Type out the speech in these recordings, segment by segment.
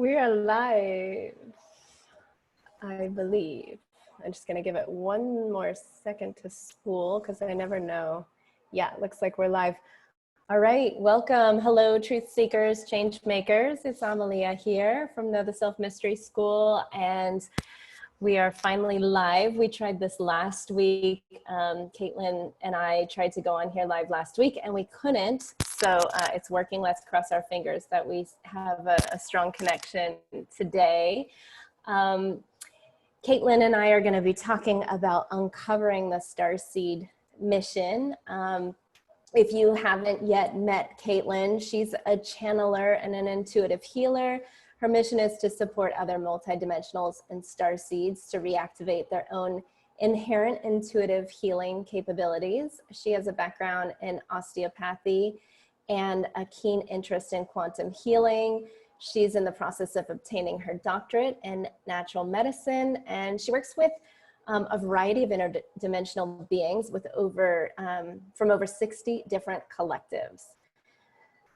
We are live, I believe. I'm just gonna give it one more second to spool because I never know. Yeah, it looks like we're live. All right, welcome. Hello, truth seekers, change makers. It's Amelía here from Know the Self Mystery School, and we are finally live. We tried this last week. Caitlin and I tried to go on here live last week and we couldn't. So it's working. Let's cross our fingers that we have a strong connection today. Caitlin and I are going to be talking about uncovering the Starseed mission. If you haven't yet met Caitlin, she's a channeler and an intuitive healer. Her mission is to support other multidimensionals and star seeds to reactivate their own inherent intuitive healing capabilities. She has a background in osteopathy and a keen interest in quantum healing. She's in the process of obtaining her doctorate in natural medicine, and she works with a variety of interdimensional beings with from over 60 different collectives.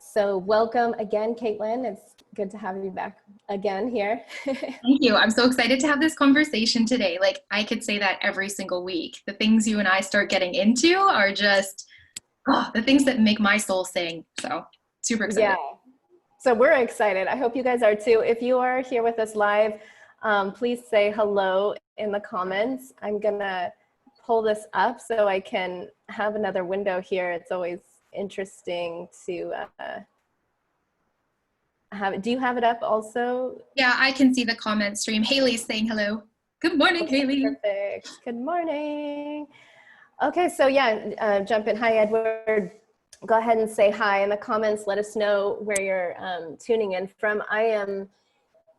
So welcome again, Caitlin. It's good to have you back again here. Thank you. I'm so excited to have this conversation today. Like, I could say that every single week. The things you and I start getting into are just the things that make my soul sing. So super excited. Yeah. So we're excited. I hope you guys are too. If you are here with us live, please say hello in the comments. I'm gonna pull this up so I can have another window here. It's always interesting to have it. Do you have it up also? Yeah, I can see the comment stream. Haley's saying hello. Good morning, Okay, Haley. Perfect. Good morning. Okay, so yeah, jump in. Hi, Edward. Go ahead and say hi in the comments. Let us know where you're tuning in from. I am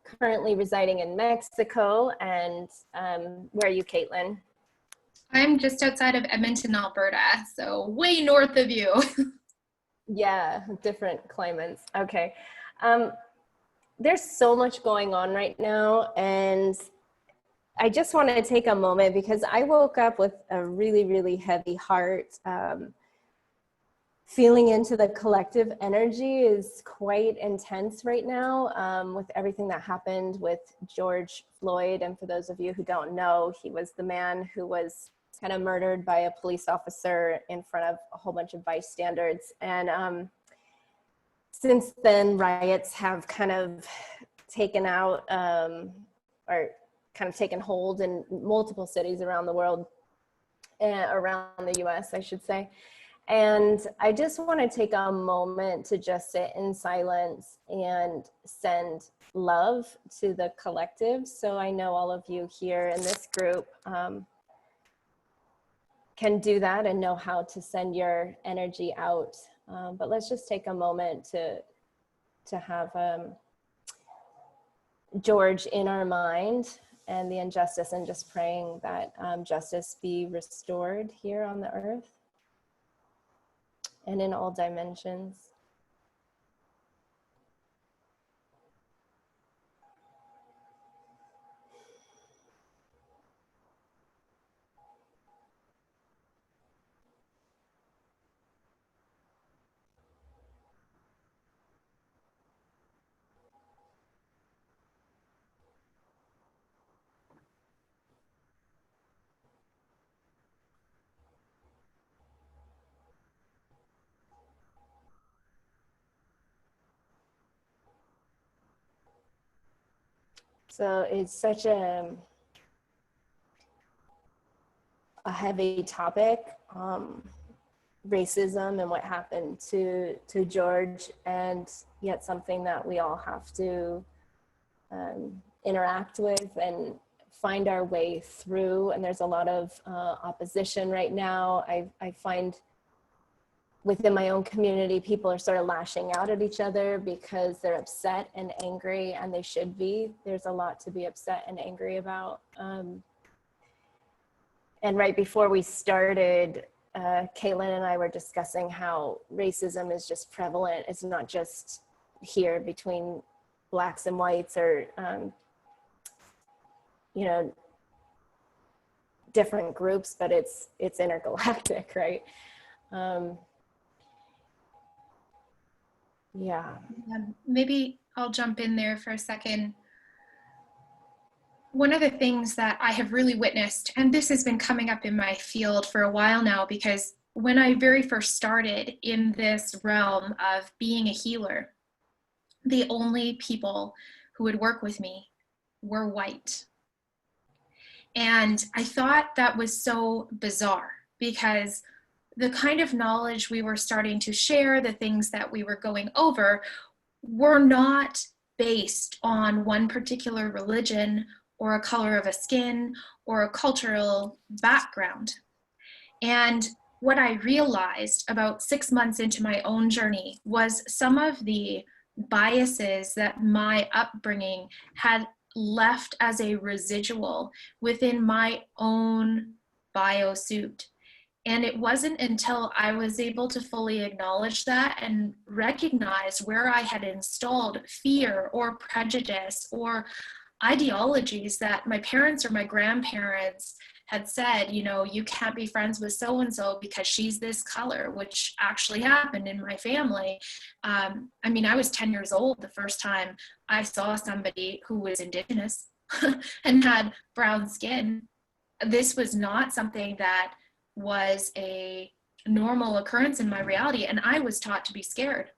currently residing in Mexico, and where are you, Caitlin? I'm just outside of Edmonton, Alberta, so way north of you. Yeah, different climates. Okay. There's so much going on right now, and I just want to take a moment because I woke up with a really, really heavy heart. Feeling into the collective energy is quite intense right now, with everything that happened with George Floyd. And for those of you who don't know, he was the man who was kind of murdered by a police officer in front of a whole bunch of bystanders. And since then, riots have kind of taken out, or kind of taken hold in multiple cities around the world, around the US, I should say. And I just want to take a moment to just sit in silence and send love to the collective. So I know all of you here in this group can do that and know how to send your energy out. But let's just take a moment to have George in our mind and the injustice, and just praying that justice be restored here on the earth and in all dimensions. So it's such a heavy topic, racism and what happened to George, and yet something that we all have to interact with and find our way through. And there's a lot of opposition right now. I find within my own community, people are sort of lashing out at each other because they're upset and angry, and they should be. There's a lot to be upset and angry about. And right before we started, Caitlin and I were discussing how racism is just prevalent. It's not just here between blacks and whites, or, you know, different groups, but it's intergalactic, right? Yeah. Maybe I'll jump in there for a second. One of the things that I have really witnessed, and this has been coming up in my field for a while now, because when I very first started in this realm of being a healer, the only people who would work with me were white. And I thought that was so bizarre, because the kind of knowledge we were starting to share, the things that we were going over, were not based on one particular religion or a color of a skin or a cultural background. And what I realized about 6 months into my own journey was some of the biases that my upbringing had left as a residual within my own biosuit. And it wasn't until I was able to fully acknowledge that and recognize where I had installed fear or prejudice or ideologies that my parents or my grandparents had said, you know, you can't be friends with so-and-so because she's this color, which actually happened in my family. I mean, I was 10 years old the first time I saw somebody who was Indigenous and had brown skin. This was not something that was a normal occurrence in my reality, and I was taught to be scared.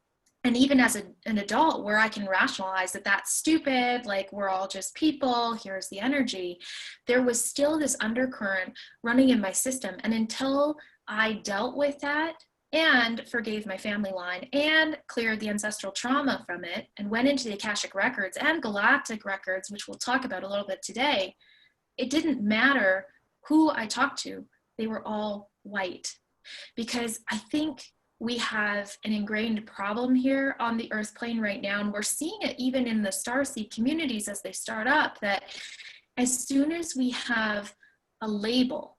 And even as an adult, where I can rationalize that that's stupid, like we're all just people, here's the energy, there was still this undercurrent running in my system. And until I dealt with that and forgave my family line and cleared the ancestral trauma from it and went into the Akashic records and galactic records, which we'll talk about a little bit today, it didn't matter who I talked to, they were all white. Because I think we have an ingrained problem here on the earth plane right now, and we're seeing it even in the Starseed communities as they start up, that as soon as we have a label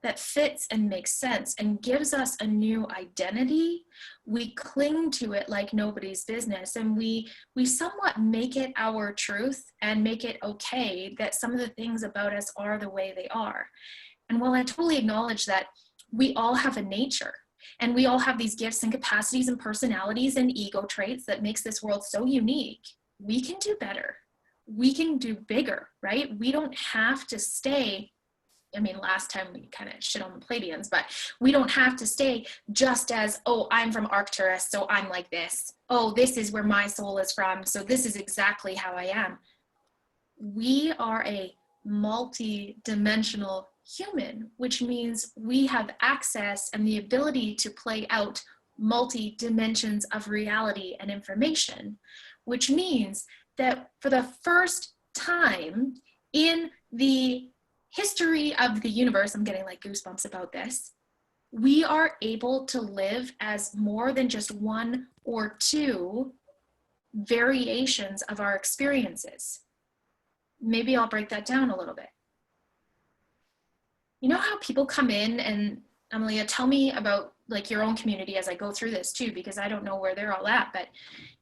that fits and makes sense and gives us a new identity, we cling to it like nobody's business, and we somewhat make it our truth and make it okay that some of the things about us are the way they are. And while I totally acknowledge that we all have a nature, and we all have these gifts and capacities and personalities and ego traits that makes this world so unique, we can do better. We can do bigger, right? We don't have to stay, I mean, last time we kind of shit on the Pleiadians, but we don't have to stay just as, oh, I'm from Arcturus, so I'm like this. Oh, this is where my soul is from, so this is exactly how I am. We are a multi-dimensional human, which means we have access and the ability to play out multi-dimensions of reality and information, which means that for the first time in the history of the universe, I'm getting like goosebumps about this, we are able to live as more than just one or two variations of our experiences. Maybe I'll break that down a little bit. You know how people come in, and Amelía, tell me about like your own community as I go through this too, because I don't know where they're all at, but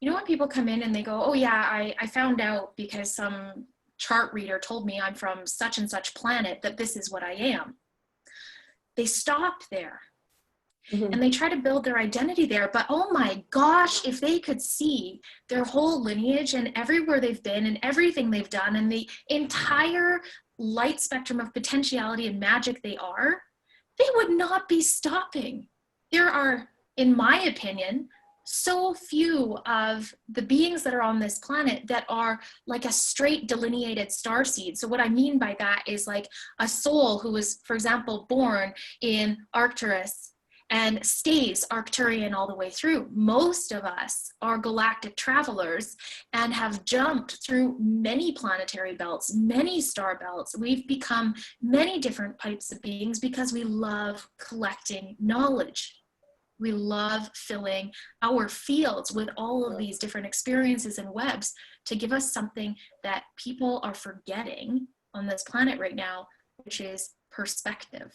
you know when people come in and they go, oh yeah, I found out because some chart reader told me I'm from such and such planet that this is what I am. They stop there. Mm-hmm. And they try to build their identity there, but oh my gosh, if they could see their whole lineage and everywhere they've been and everything they've done and the entire light spectrum of potentiality and magic they are, they would not be stopping. There are, in my opinion, so few of the beings that are on this planet that are like a straight delineated star seed. So what I mean by that is like a soul who was, for example, born in Arcturus and stays Arcturian all the way through. Most of us are galactic travelers and have jumped through many planetary belts, many star belts. We've become many different types of beings because we love collecting knowledge. We love filling our fields with all of these different experiences and webs to give us something that people are forgetting on this planet right now, which is perspective,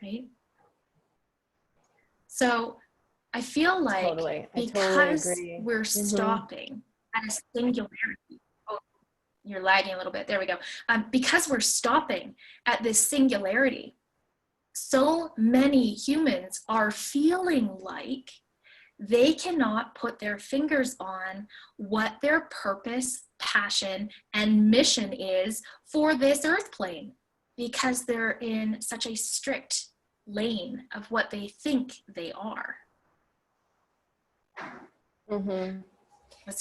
right? So I feel like because we're stopping at a singularity, oh, you're lagging a little bit, there we go. Because we're stopping at this singularity, so many humans are feeling like they cannot put their fingers on what their purpose, passion, and mission is for this earth plane, because they're in such a strict lane of what they think they are. Mm-hmm.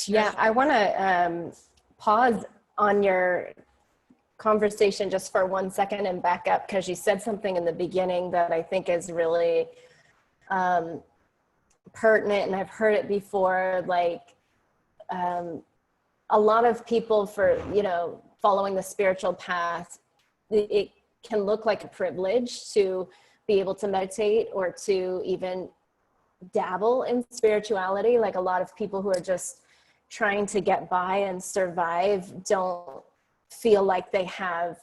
Yeah, I want to pause on your conversation just for 1 second and back up, because you said something in the beginning that I think is really pertinent, and I've heard it before, like a lot of people, for, you know, following the spiritual path, it can look like a privilege to be able to meditate or to even dabble in spirituality. Like a lot of people who are just trying to get by and survive don't feel like they have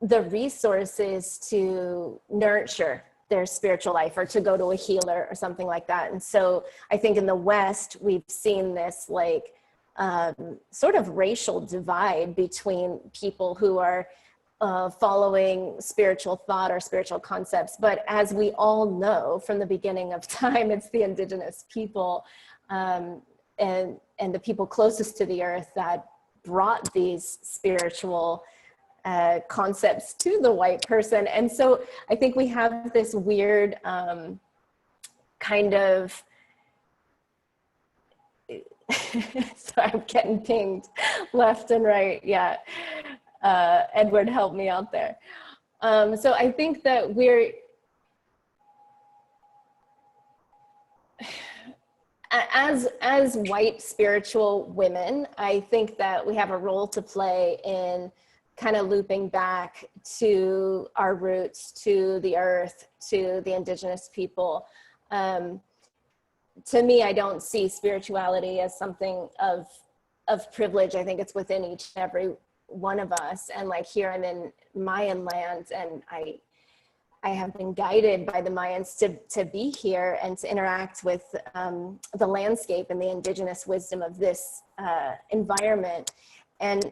the resources to nurture their spiritual life or to go to a healer or something like that. And so I think in the West, we've seen this like sort of racial divide between people who are following spiritual thought or spiritual concepts. But as we all know from the beginning of time, it's the indigenous people and the people closest to the earth that brought these spiritual concepts to the white person. And so I think we have this weird kind of, so I'm getting pinged left and right. Yeah. Edward, help me out there. So I think that we're, as white spiritual women, I think that we have a role to play in kind of looping back to our roots, to the earth, to the indigenous people. To me, I don't see spirituality as something of privilege. I think it's within each and every one of us. And like here I'm in Mayan land, and I have been guided by the Mayans to be here and to interact with the landscape and the indigenous wisdom of this environment. And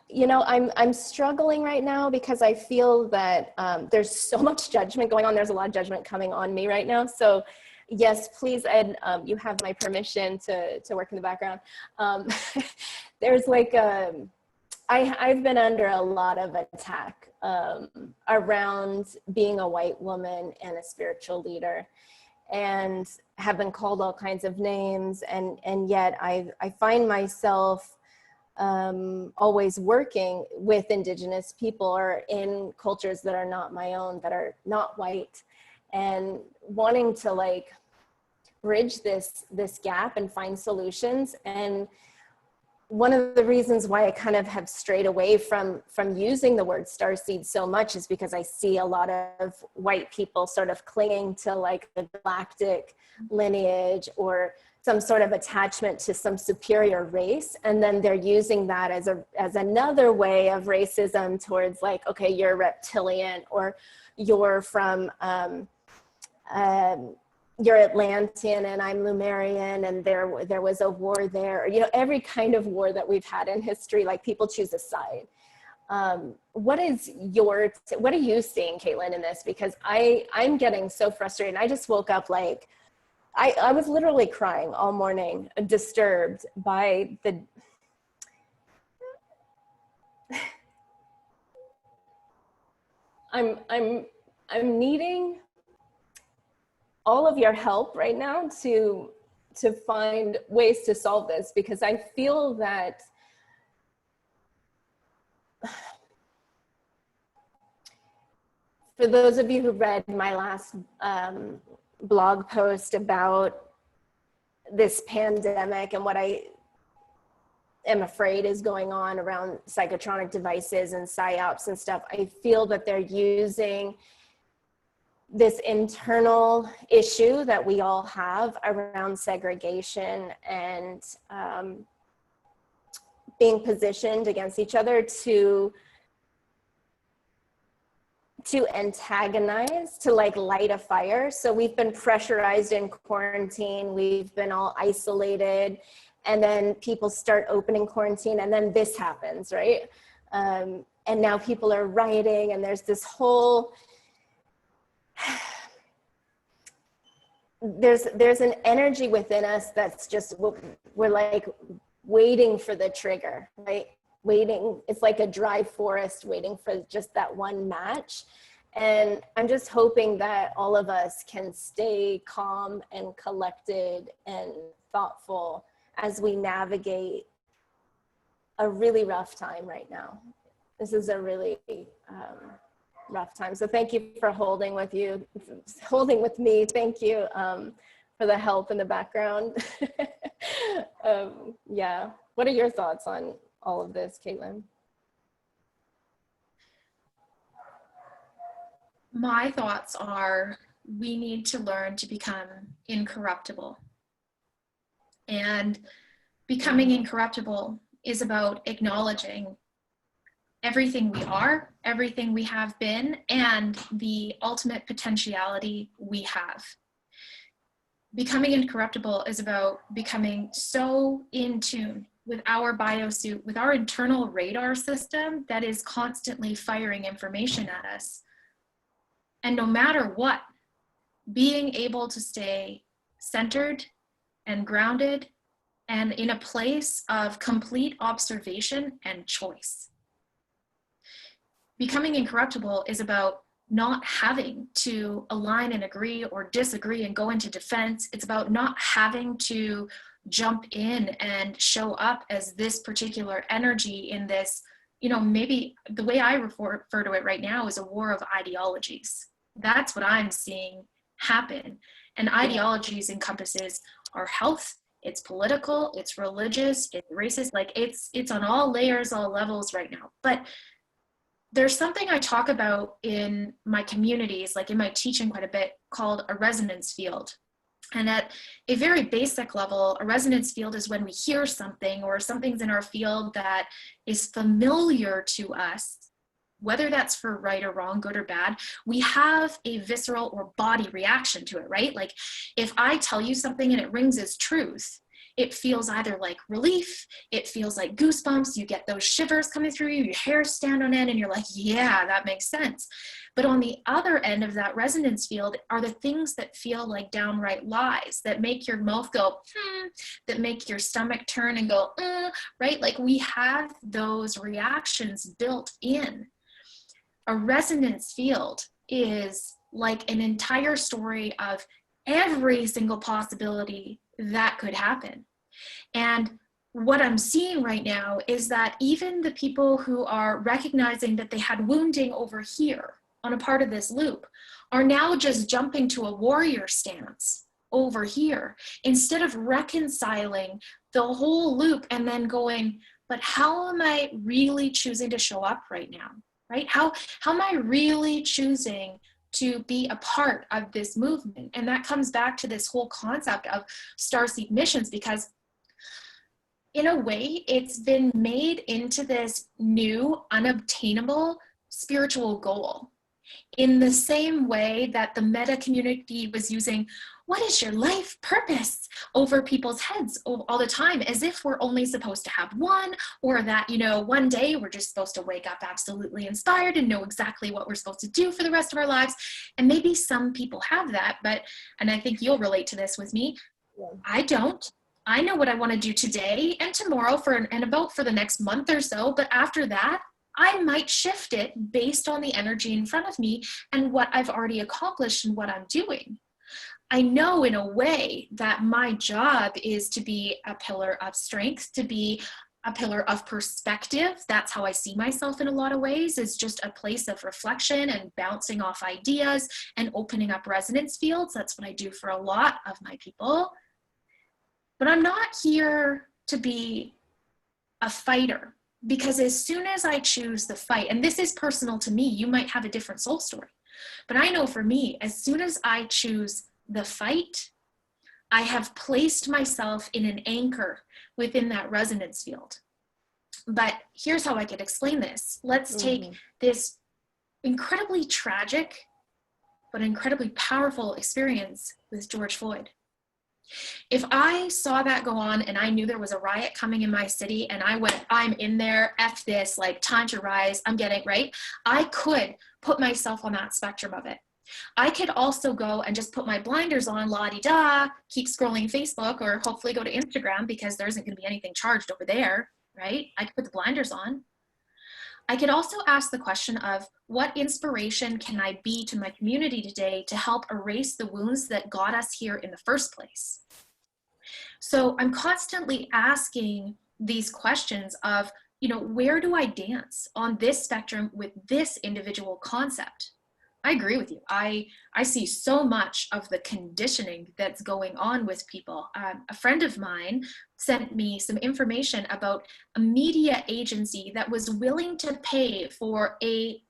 you know, I'm struggling right now because I feel that there's so much judgment going on. There's a lot of judgment coming on me right now. So yes, please, Ed, you have my permission to work in the background. There's like, I've been under a lot of attack around being a white woman and a spiritual leader, and have been called all kinds of names. And yet I find myself always working with indigenous people or in cultures that are not my own, that are not white, and wanting to like bridge this gap and find solutions. And one of the reasons why I kind of have strayed away from using the word starseed so much is because I see a lot of white people sort of clinging to like the galactic lineage or some sort of attachment to some superior race, and then they're using that as another way of racism towards like, okay, you're reptilian, or you're from you're Atlantean and I'm Lumerian, and there was a war there, or, you know, every kind of war that we've had in history, like people choose a side. What are you seeing, Caitlin, in this? Because I'm getting so frustrated. I just woke up like, I was literally crying all morning, disturbed by the, I'm needing all of your help right now to find ways to solve this, because I feel that for those of you who read my last blog post about this pandemic and what I am afraid is going on around psychotronic devices and psyops and stuff, I feel that they're using this internal issue that we all have around segregation and being positioned against each other to antagonize, to like light a fire. So we've been pressurized in quarantine, we've been all isolated, and then people start opening quarantine, and then this happens, right? And now people are rioting, and there's this whole there's an energy within us that's just, we're like waiting for the trigger, right? Waiting. It's like a dry forest waiting for just that one match. And I'm just hoping that all of us can stay calm and collected and thoughtful as we navigate a really rough time right now. This is a really rough time. So thank you for holding with me. Thank you for the help in the background. Yeah. What are your thoughts on all of this, Caitlin? My thoughts are, we need to learn to become incorruptible. And becoming incorruptible is about acknowledging everything we are, everything we have been, and the ultimate potentiality we have. Becoming incorruptible is about becoming so in tune with our biosuit, with our internal radar system that is constantly firing information at us. And no matter what, being able to stay centered and grounded and in a place of complete observation and choice. Becoming incorruptible is about not having to align and agree or disagree and go into defense. It's about not having to jump in and show up as this particular energy in this, you know, maybe the way I refer to it right now is a war of ideologies. That's what I'm seeing happen. And ideologies encompasses our health, it's political, it's religious, it's racist, like it's on all layers, all levels right now. But there's something I talk about in my communities, like in my teaching quite a bit, called a resonance field. And at a very basic level, a resonance field is when we hear something or something's in our field that is familiar to us, whether that's for right or wrong, good or bad, we have a visceral or body reaction to it, right? Like if I tell you something and it rings as truth, it feels either like relief, it feels like goosebumps, you get those shivers coming through you, your hair stand on end, and you're like, yeah, that makes sense. But on the other end of that resonance field are the things that feel like downright lies, that make your mouth go, that make your stomach turn and go, right? Like we have those reactions built in. A resonance field is like an entire story of every single possibility that could happen. And what I'm seeing right now is that even the people who are recognizing that they had wounding over here on a part of this loop are now just jumping to a warrior stance over here instead of reconciling the whole loop and then going, but how am I really choosing to show up right now, right? How am I really choosing to be a part of this movement? And that comes back to this whole concept of Starseed missions, because in a way it's been made into this new unobtainable spiritual goal. In the same way that the meta community was using, what is your life purpose, over people's heads all the time, as if we're only supposed to have one, or that, you know, one day we're just supposed to wake up absolutely inspired and know exactly what we're supposed to do for the rest of our lives. And maybe some people have that, but, and I think you'll relate to this with me, I don't. I know what I want to do today and tomorrow and about for the next month or so, but after that, I might shift it based on the energy in front of me and what I've already accomplished and what I'm doing. I know in a way that my job is to be a pillar of strength, to be a pillar of perspective. That's how I see myself in a lot of ways, is just a place of reflection and bouncing off ideas and opening up resonance fields. That's what I do for a lot of my people. But I'm not here to be a fighter, because as soon as I choose the fight, and this is personal to me, you might have a different soul story, but I know for me, as soon as I choose the fight, I have placed myself in an anchor within that resonance field. But here's how I could explain this. Let's take this incredibly tragic, but incredibly powerful experience with George Floyd. If I saw that go on and I knew there was a riot coming in my city and I went, I'm in there, F this, like time to rise, I'm getting, right? I could put myself on that spectrum of it. I could also go and just put my blinders on, la-di-da, keep scrolling Facebook, or hopefully go to Instagram because there isn't going to be anything charged over there, right? I could put the blinders on. I could also ask the question of, what inspiration can I be to my community today to help erase the wounds that got us here in the first place? So I'm constantly asking these questions of, you know, where do I dance on this spectrum with this individual concept? I agree with you. I see so much of the conditioning that's going on with people. A friend of mine sent me some information about a media agency that was willing to pay for a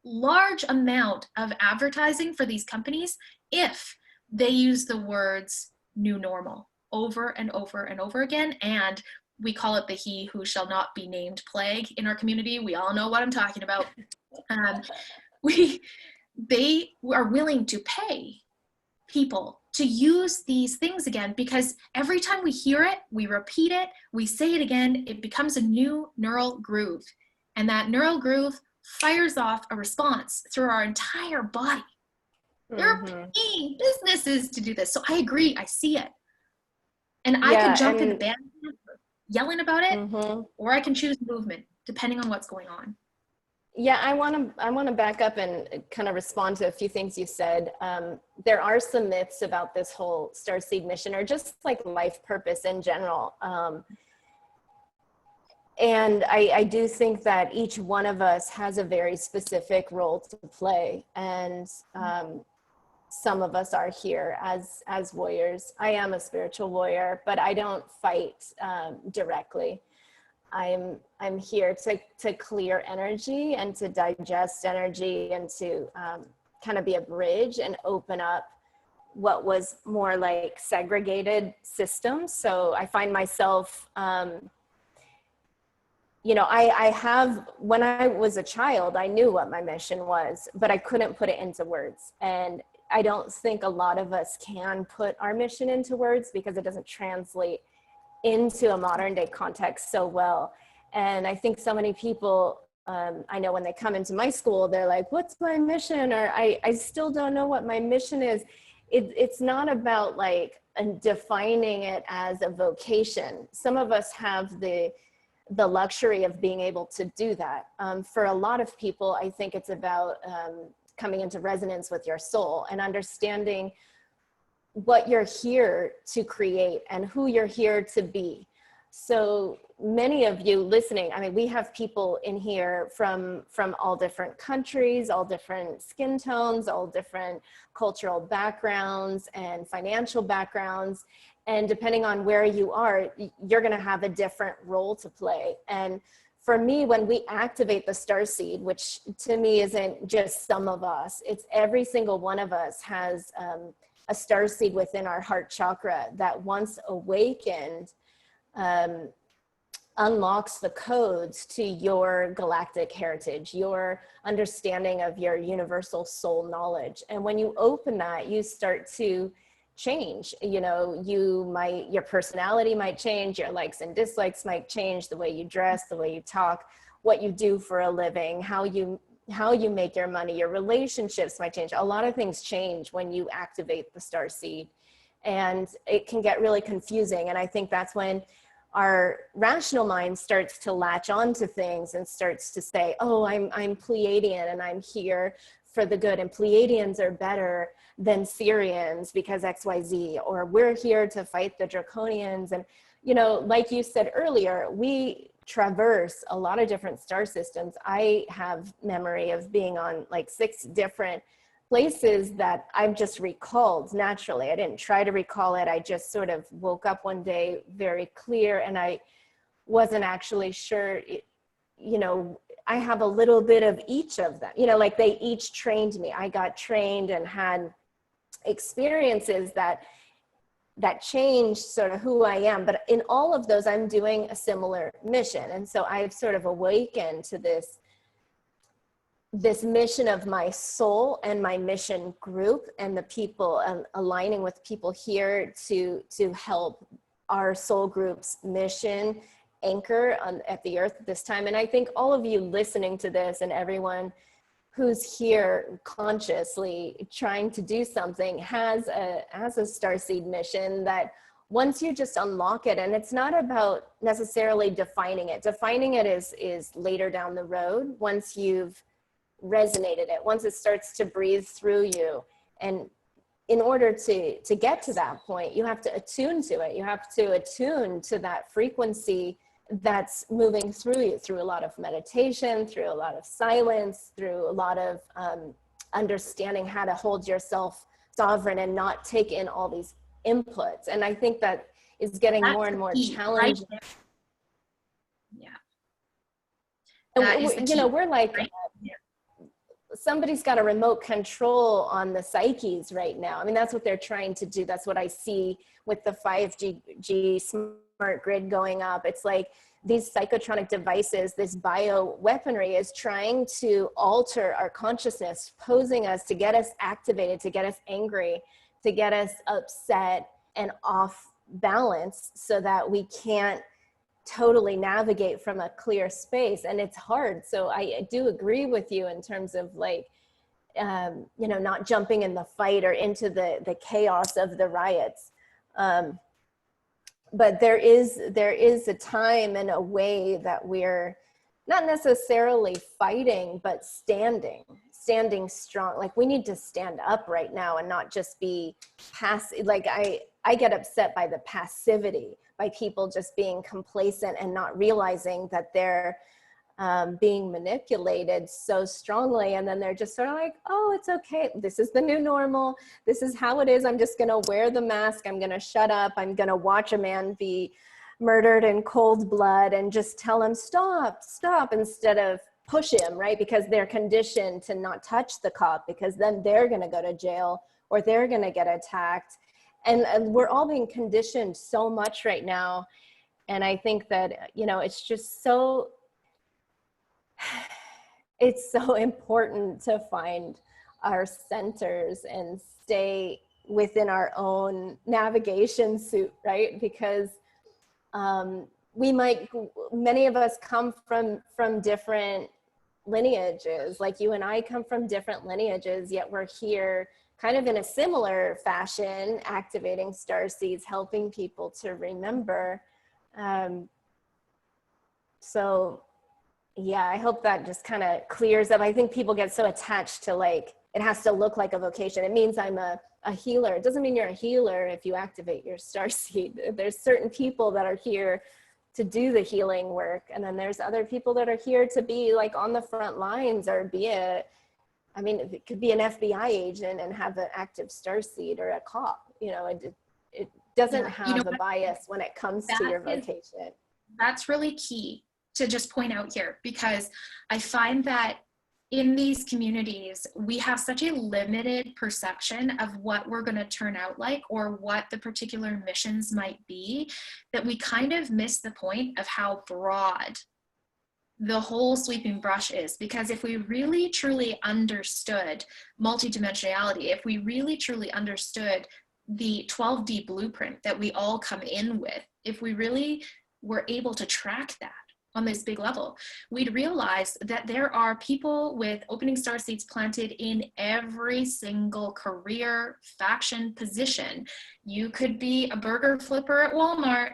large amount of advertising for these companies if they use the words new normal over and over and over again. And we call it the he who shall not be named plague in our community. We all know what I'm talking about. They are willing to pay people to use these things again, because every time we hear it, we repeat it, we say it again, it becomes a new neural groove. And that neural groove fires off a response through our entire body. They're paying businesses to do this. So I agree, I see it. And I could jump in the band yelling about it, or I can choose movement, depending on what's going on. Yeah, I want to back up and kind of respond to a few things you said. There are some myths about this whole Starseed mission, or just like life purpose in general. And I do think that each one of us has a very specific role to play. And some of us are here as warriors. I am a spiritual warrior, but I don't fight directly. I'm here to clear energy and to digest energy and to kind of be a bridge and open up what was more like segregated systems. So I find myself, you know, when I was a child, I knew what my mission was, but I couldn't put it into words. And I don't think a lot of us can put our mission into words because it doesn't translate into a modern day context so well. And I think so many people, I know when they come into my school, they're like, what's my mission? Or I still don't know what my mission is. It's not about like defining it as a vocation. Some of us have the luxury of being able to do that. For a lot of people, I think it's about coming into resonance with your soul and understanding what you're here to create and who you're here to be. So many of you listening, I mean, we have people in here from all different countries, all different skin tones, all different cultural backgrounds and financial backgrounds. And depending on where you are, you're going to have a different role to play. And for me, when we activate the Starseed, which to me isn't just some of us, it's every single one of us has a starseed within our heart chakra that, once awakened, unlocks the codes to your galactic heritage, your understanding of your universal soul knowledge. And when you open that, you start to change. You know, your personality might change, your likes and dislikes might change, the way you dress, the way you talk, what you do for a living, how you make your money, your relationships might change. A lot of things change when you activate the Starseed, and it can get really confusing. And I think that's when our rational mind starts to latch on to things and starts to say, oh, I'm Pleiadian and I'm here for the good, and Pleiadians are better than Sirians because XYZ, or we're here to fight the Draconians. And, you know, like you said earlier, we traverse a lot of different star systems. I have memory of being on like 6 different places that I've just recalled naturally. I didn't try to recall it. I just sort of woke up one day very clear, and I wasn't actually sure, you know, I have a little bit of each of them, you know, like they each trained me. I got trained and had experiences that changed sort of who I am. But in all of those, I'm doing a similar mission. And so I've sort of awakened to this mission of my soul and my mission group, and the people, aligning with people here to help our soul group's mission anchor at the earth at this time. And I think all of you listening to this, and everyone who's here consciously trying to do something has a starseed mission that once you just unlock it, and it's not about necessarily defining it. Defining it is later down the road, once you've resonated it, once it starts to breathe through you. And in order to get to that point, you have to attune to it. You have to attune to that frequency that's moving through you, through a lot of meditation, through a lot of silence, through a lot of understanding how to hold yourself sovereign and not take in all these inputs. And I think that is getting more and more challenging. Right? Yeah. And you know, we're like, right? Somebody's got a remote control on the psyches right now. I mean, that's what they're trying to do. That's what I see with the 5G smart grid going up. It's like these psychotronic devices, this bio weaponry is trying to alter our consciousness, posing us to get us activated, to get us angry, to get us upset and off balance so that we can't totally navigate from a clear space. And it's hard. So I do agree with you in terms of like, you know, not jumping in the fight or into the chaos of the riots. But there is a time and a way that we're not necessarily fighting, but standing strong. Like we need to stand up right now and not just be passive. Like I get upset by the passivity, by people just being complacent and not realizing that they're being manipulated so strongly. And then they're just sort of like, oh, it's okay. This is the new normal. This is how it is. I'm just going to wear the mask. I'm going to shut up. I'm going to watch a man be murdered in cold blood and just tell him, stop, stop, instead of push him, right? Because they're conditioned to not touch the cop because then they're going to go to jail or they're going to get attacked. And we're all being conditioned so much right now. And I think that, you know, it's just so, it's so important to find our centers and stay within our own navigation suit, right? Because many of us come from different lineages. Like you and I come from different lineages, yet we're here kind of in a similar fashion, activating star seeds, helping people to remember. So yeah, I hope that just kind of clears up. I think people get so attached to like, it has to look like a vocation. It means I'm a healer. It doesn't mean you're a healer if you activate your star seed. There's certain people that are here to do the healing work. And then there's other people that are here to be like on the front lines or be it could be an FBI agent and have an active starseed or a cop. You know, it doesn't have a bias when it comes to your vocation. That's really key to just point out here, because I find that in these communities, we have such a limited perception of what we're going to turn out like or what the particular missions might be, that we kind of miss the point of how broad the whole sweeping brush is. Because if we really truly understood multidimensionality, if we really truly understood the 12D blueprint that we all come in with, if we really were able to track that on this big level, we'd realize that there are people with opening star seeds planted in every single career, faction, position. You could be a burger flipper at Walmart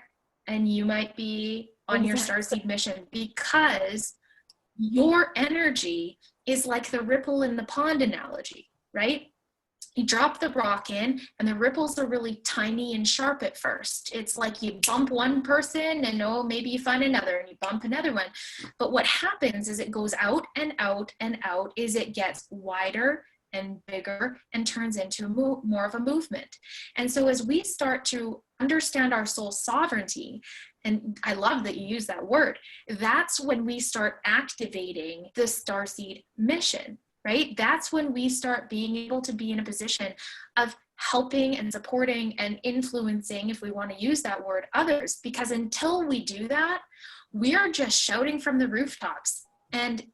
and you might be on your starseed mission, because your energy is like the ripple in the pond analogy, right? You drop the rock in and the ripples are really tiny and sharp at first. It's like you bump one person and maybe you find another and you bump another one. But what happens is it goes out and out and out, is it gets wider and bigger and turns into more of a movement. And so as we start to understand our soul sovereignty, and I love that you use that word, that's when we start activating the starseed mission, right? That's when we start being able to be in a position of helping and supporting and influencing, if we want to use that word, others. Because until we do that, we are just shouting from the rooftops. And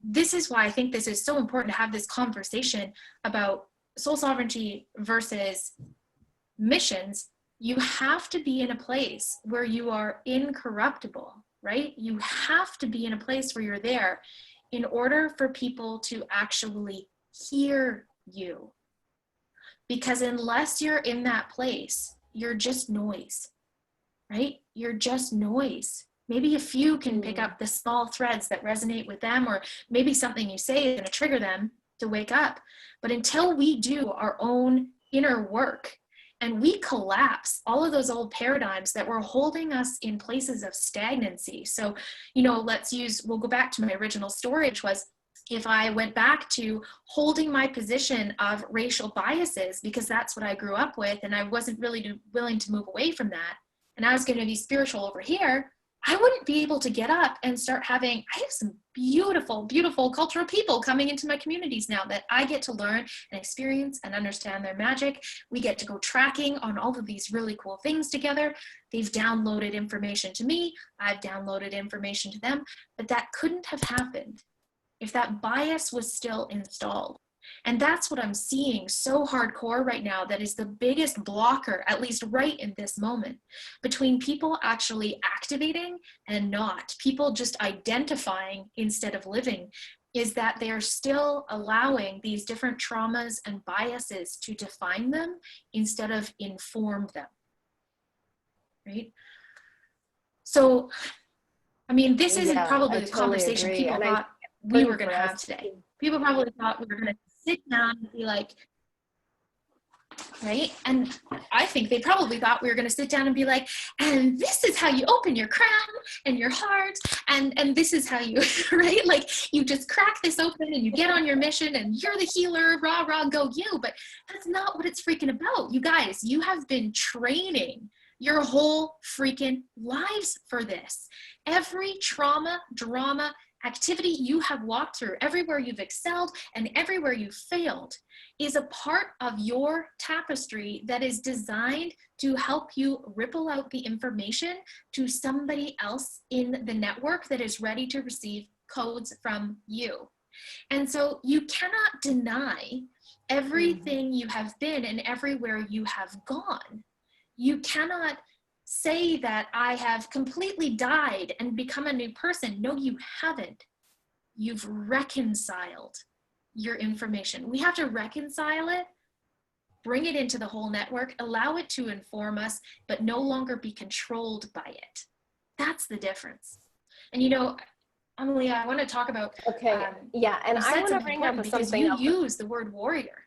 this is why I think this is so important to have this conversation about soul sovereignty versus missions. You have to be in a place where you are incorruptible, right? You have to be in a place where you're there in order for people to actually hear you. Because unless you're in that place, you're just noise, right? You're just noise. Maybe a few can pick up the small threads that resonate with them, or maybe something you say is going to trigger them to wake up. But until we do our own inner work and we collapse all of those old paradigms that were holding us in places of stagnancy. So, you know, we'll go back to my original story, which was, if I went back to holding my position of racial biases, because that's what I grew up with, and I wasn't really willing to move away from that, and I was going to be spiritual over here, I wouldn't be able to get up and start I have some beautiful, beautiful cultural people coming into my communities now that I get to learn and experience and understand their magic. We get to go tracking on all of these really cool things together. They've downloaded information to me. I've downloaded information to them, but that couldn't have happened if that bias was still installed. And that's what I'm seeing so hardcore right now, that is the biggest blocker, at least right in this moment, between people actually activating and not, people just identifying instead of living, is that they're still allowing these different traumas and biases to define them instead of inform them, right? So, I mean, this isn't probably the conversation people thought we were going to have today. People probably thought we were going to sit down and be like, right? And I think they probably thought we were going to sit down and be like, and this is how you open your crown and your heart, and this is how you, right? Like, you just crack this open and you get on your mission and you're the healer, rah, rah, go you. But that's not what it's freaking about. You guys, you have been training your whole freaking lives for this. Every trauma, drama, activity you have walked through, everywhere you've excelled and everywhere you failed, is a part of your tapestry that is designed to help you ripple out the information to somebody else in the network that is ready to receive codes from you. And so you cannot deny everything you have been and everywhere you have gone. You cannot say that I have completely died and become a new person. No, you haven't. You've reconciled your information. We have to reconcile it, bring it into the whole network, allow it to inform us, but no longer be controlled by it. That's the difference. And you know, Amelía, I want to talk about, yeah, and I want to bring up because something you else. use the word warrior.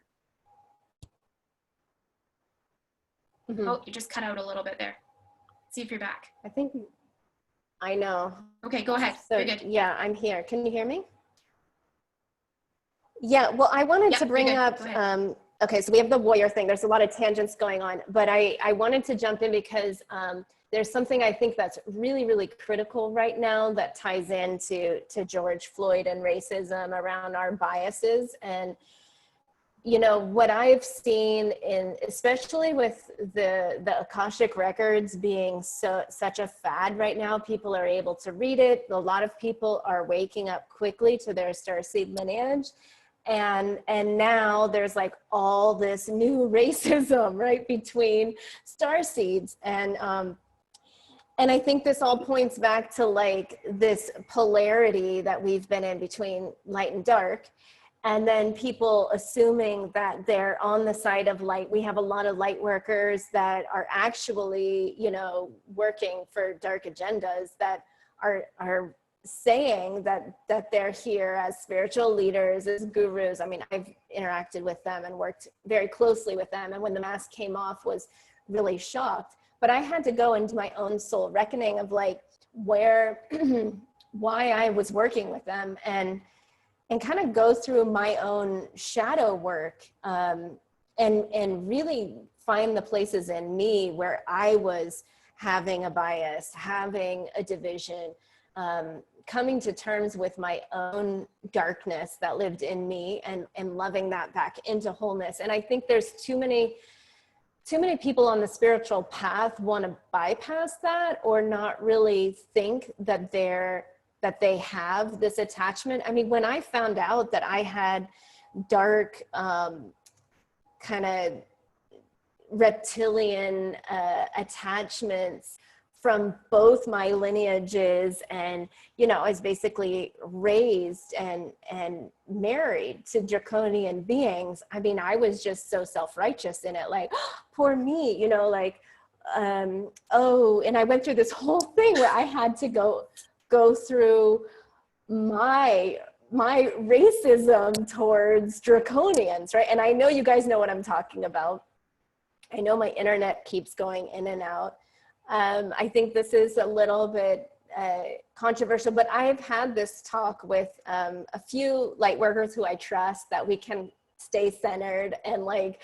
Oh, you just cut out a little bit there. See if you're back. I know. Okay, go ahead. So, you're good. Yeah, I'm here. Can you hear me? Yeah, well, I wanted to bring up, okay, so we have the warrior thing. There's a lot of tangents going on, but I wanted to jump in because there's something I think that's really, really critical right now that ties into George Floyd and racism around our biases. And you know, what I've seen especially with the Akashic records being such a fad right now, people are able to read it. A lot of people are waking up quickly to their Starseed lineage. And now there's like all this new racism, right, between Starseeds. And I think this all points back to like this polarity that we've been in between light and dark. And then people assuming that they're on the side of light. We have a lot of light workers that are actually, you know, working for dark agendas that are saying that they're here as spiritual leaders, as gurus. I mean, I've interacted with them and worked very closely with them. And when the mask came off, was really shocked. But I had to go into my own soul reckoning of like why I was working with them and kind of go through my own shadow work and really find the places in me where I was having a bias, having a division, coming to terms with my own darkness that lived in me and loving that back into wholeness. And I think there's too many people on the spiritual path want to bypass that or not really think that they have this attachment. I mean, when I found out that I had dark kind of reptilian attachments from both my lineages, and, you know, I was basically raised and married to draconian beings. I mean, I was just so self-righteous in it, like, oh, poor me, you know, like, oh, and I went through this whole thing where I had to go through my racism towards draconians, right? And I know you guys know what I'm talking about. I know my internet keeps going in and out. I think this is a little bit controversial, but I've had this talk with a few light workers who I trust, that we can stay centered and like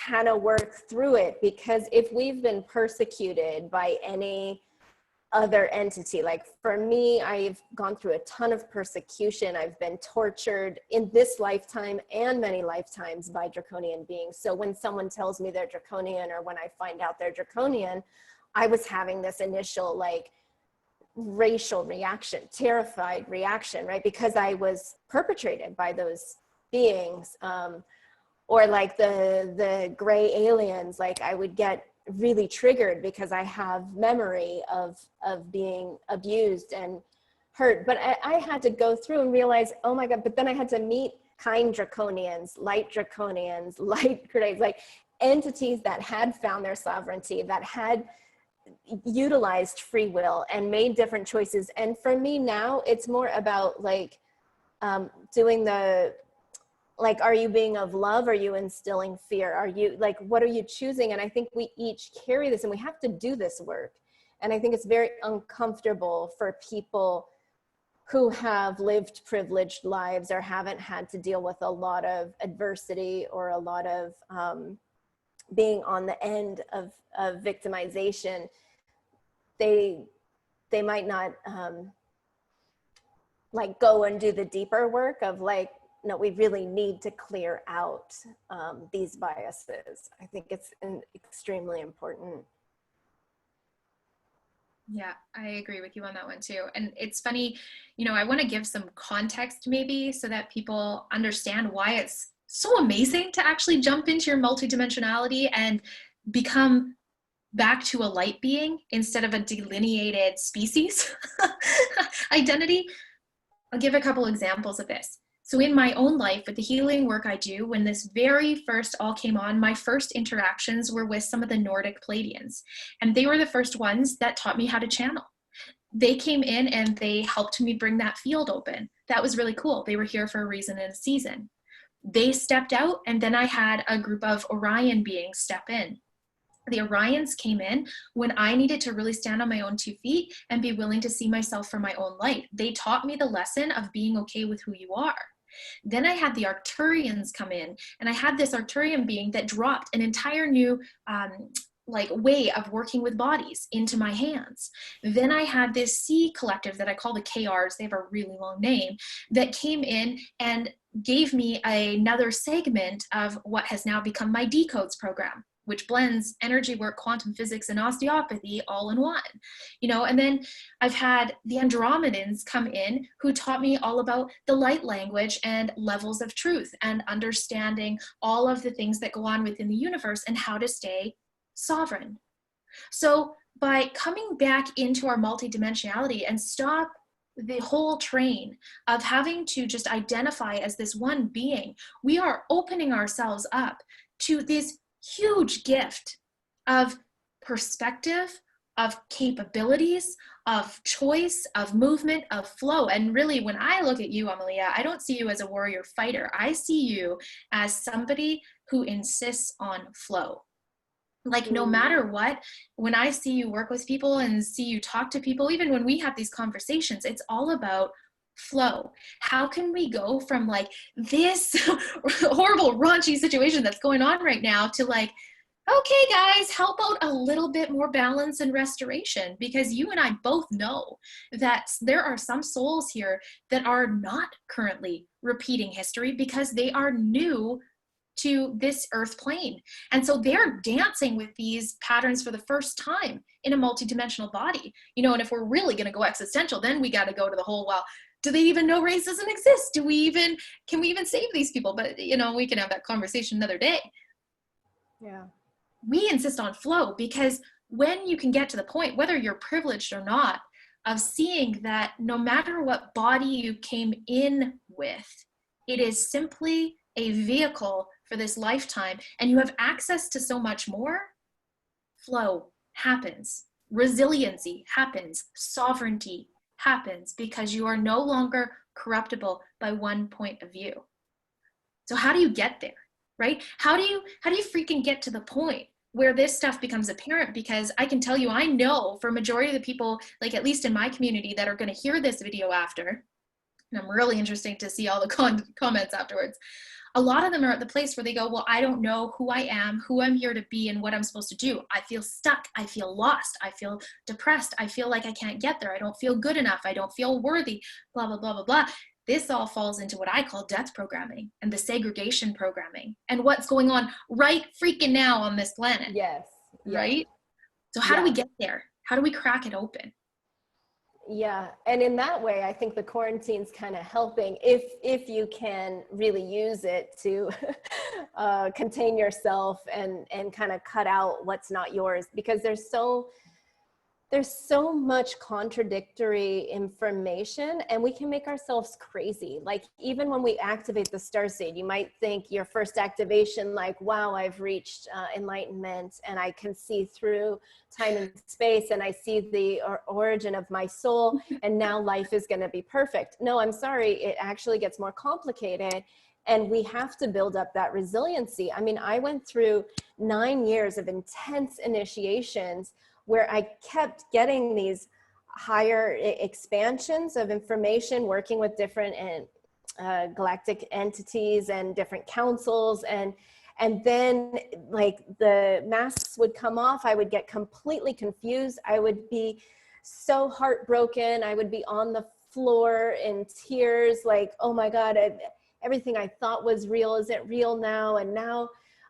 kind of work through it. Because if we've been persecuted by any other entity, like for me, I've gone through a ton of persecution. I've been tortured in this lifetime and many lifetimes by draconian beings. So when someone tells me they're draconian, or when I find out they're draconian, I was having this initial like racial reaction, terrified reaction, right? Because I was perpetrated by those beings. Or like the gray aliens, like I would get really triggered because I have memory of being abused and hurt. But I had to go through and realize, oh my God, but then I had to meet kind draconians, light grenades, like entities that had found their sovereignty, that had utilized free will and made different choices. And for me now, it's more about like doing the, like, are you being of love? Are you instilling fear? Are you like, what are you choosing? And I think we each carry this, and we have to do this work. And I think it's very uncomfortable for people who have lived privileged lives or haven't had to deal with a lot of adversity or a lot of being on the end of victimization. They might not like go and do the deeper work of like, no, we really need to clear out these biases. I think it's extremely important. Yeah, I agree with you on that one too. And it's funny, you know, I want to give some context maybe so that people understand why it's so amazing to actually jump into your multidimensionality and become back to a light being instead of a delineated species identity. I'll give a couple examples of this. So in my own life, with the healing work I do, when this very first all came on, my first interactions were with some of the Nordic Pleiadians. And they were the first ones that taught me how to channel. They came in and they helped me bring that field open. That was really cool. They were here for a reason and a season. They stepped out, and then I had a group of Orion beings step in. The Orions came in when I needed to really stand on my own 2 feet and be willing to see myself for my own light. They taught me the lesson of being okay with who you are. Then I had the Arcturians come in, and I had this Arcturian being that dropped an entire new like way of working with bodies into my hands. Then I had this sea collective that I call the KRs, they have a really long name, that came in and gave me another segment of what has now become my Decodes program, which blends energy work, quantum physics, and osteopathy all in one, you know. And then I've had the Andromedans come in who taught me all about the light language and levels of truth and understanding all of the things that go on within the universe and how to stay sovereign. So by coming back into our multidimensionality and stop the whole train of having to just identify as this one being, we are opening ourselves up to this huge gift of perspective, of capabilities, of choice, of movement, of flow. And really, when I look at you, Amelía, I don't see you as a warrior fighter. I see you as somebody who insists on flow. Like no matter what, when I see you work with people and see you talk to people, even when we have these conversations, it's all about flow. How can we go from like this horrible raunchy situation that's going on right now to like, okay guys, help out a little bit more balance and restoration? Because you and I both know that there are some souls here that are not currently repeating history because they are new to this earth plane. And so they're dancing with these patterns for the first time in a multidimensional body, you know. And if we're really going to go existential, then we got to go to the whole, well, do they even know race doesn't exist? Can we even save these people? But, you know, we can have that conversation another day. Yeah. We insist on flow because when you can get to the point, whether you're privileged or not, of seeing that no matter what body you came in with, it is simply a vehicle for this lifetime, and you have access to so much more, flow happens, resiliency happens, sovereignty happens, because you are no longer corruptible by one point of view. So how do you get there, right? How do you freaking get to the point where this stuff becomes apparent? Because I can tell you, I know for a majority of the people, like at least in my community, that are going to hear this video after, and I'm really interested to see all the comments afterwards, a lot of them are at the place where they go, well, I don't know who I am, who I'm here to be, and what I'm supposed to do. I feel stuck. I feel lost. I feel depressed. I feel like I can't get there. I don't feel good enough. I don't feel worthy, blah, blah, blah, blah, blah. This all falls into what I call death programming and the segregation programming and what's going on right freaking now on this planet. Yes. Right? So how do we get there? How do we crack it open? Yeah, and in that way, I think the quarantine's kind of helping if you can really use it to contain yourself and kind of cut out what's not yours, because there's so much contradictory information, and we can make ourselves crazy. Like even when we activate the Starseed, you might think your first activation, like, wow, I've reached enlightenment and I can see through time and space and I see the origin of my soul and now life is going to be perfect. No, I'm sorry. It actually gets more complicated, and we have to build up that resiliency. I mean, I went through 9 years of intense initiations where I kept getting these higher expansions of information, working with different galactic entities and different councils. And then like the masks would come off, I would get completely confused. I would be so heartbroken. I would be on the floor in tears, like, oh my God, everything I thought was real isn't real now. And now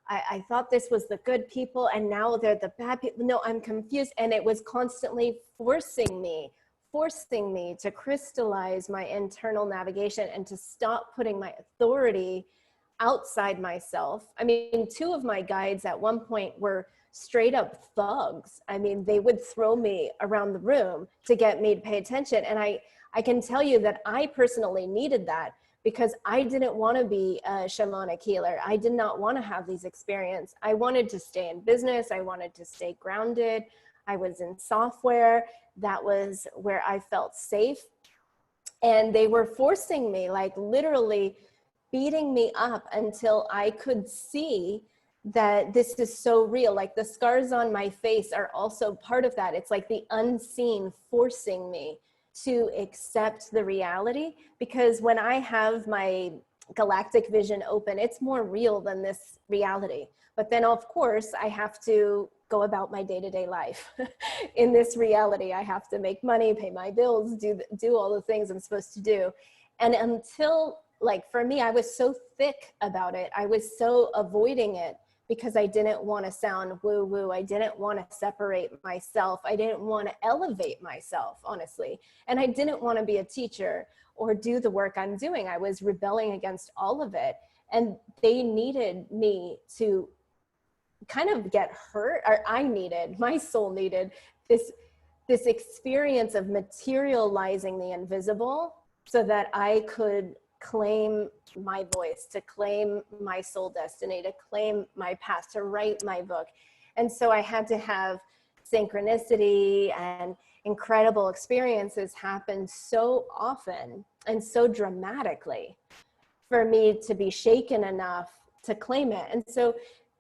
I thought this was the good people and now they're the bad people. No, I'm confused. And it was constantly forcing me to crystallize my internal navigation and to stop putting my authority outside myself. I mean, 2 of my guides at one point were straight up thugs. I mean, they would throw me around the room to get me to pay attention. And I can tell you that I personally needed that, because I didn't want to be a shamanic healer. I did not want to have these experiences. I wanted to stay in business. I wanted to stay grounded. I was in software. That was where I felt safe. And they were forcing me, like literally beating me up until I could see that this is so real. Like the scars on my face are also part of that. It's like the unseen forcing me to accept the reality, because when I have my galactic vision open, it's more real than this reality. But then of course I have to go about my day-to-day life. In this reality, I have to make money, pay my bills, do all the things I'm supposed to do. And until, like for me, I was so thick about it. I was so avoiding it because I didn't want to sound woo-woo. I didn't want to separate myself. I didn't want to elevate myself, honestly. And I didn't want to be a teacher or do the work I'm doing. I was rebelling against all of it. And they needed me to kind of get hurt, or my soul needed this experience of materializing the invisible so that I could claim my voice, to claim my soul destiny, to claim my path, to write my book. And so I had to have synchronicity and incredible experiences happen so often and so dramatically for me to be shaken enough to claim it. And so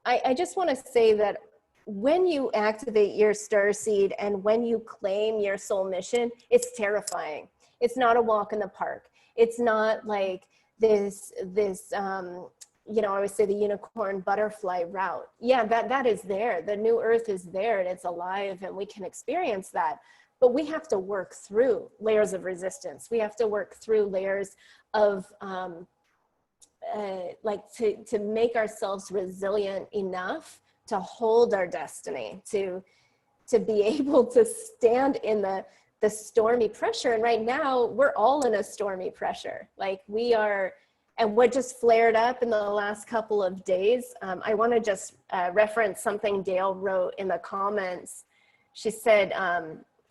I just want to say that when you activate your starseed and when you claim your soul mission, it's terrifying. It's not a walk in the park. It's not like this you know, I always say the unicorn butterfly route. Yeah, that is there. The new earth is there and it's alive and we can experience that. But we have to work through layers of resistance. We have to work through layers of like to make ourselves resilient enough to hold our destiny, to be able to stand in the stormy pressure. And right now we're all in a stormy pressure. Like we are, and what just flared up in the last couple of days. I want to just reference something Dale wrote in the comments. She said,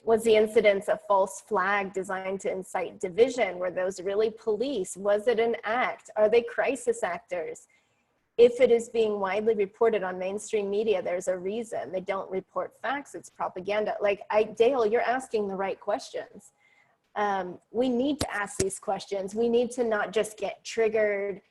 was the incidence a false flag designed to incite division? Were those really police? Was it an act? Are they crisis actors? If it is being widely reported on mainstream media, there's a reason. They don't report facts, it's propaganda. Like, Dale, you're asking the right questions. We need to ask these questions. We need to not just get triggered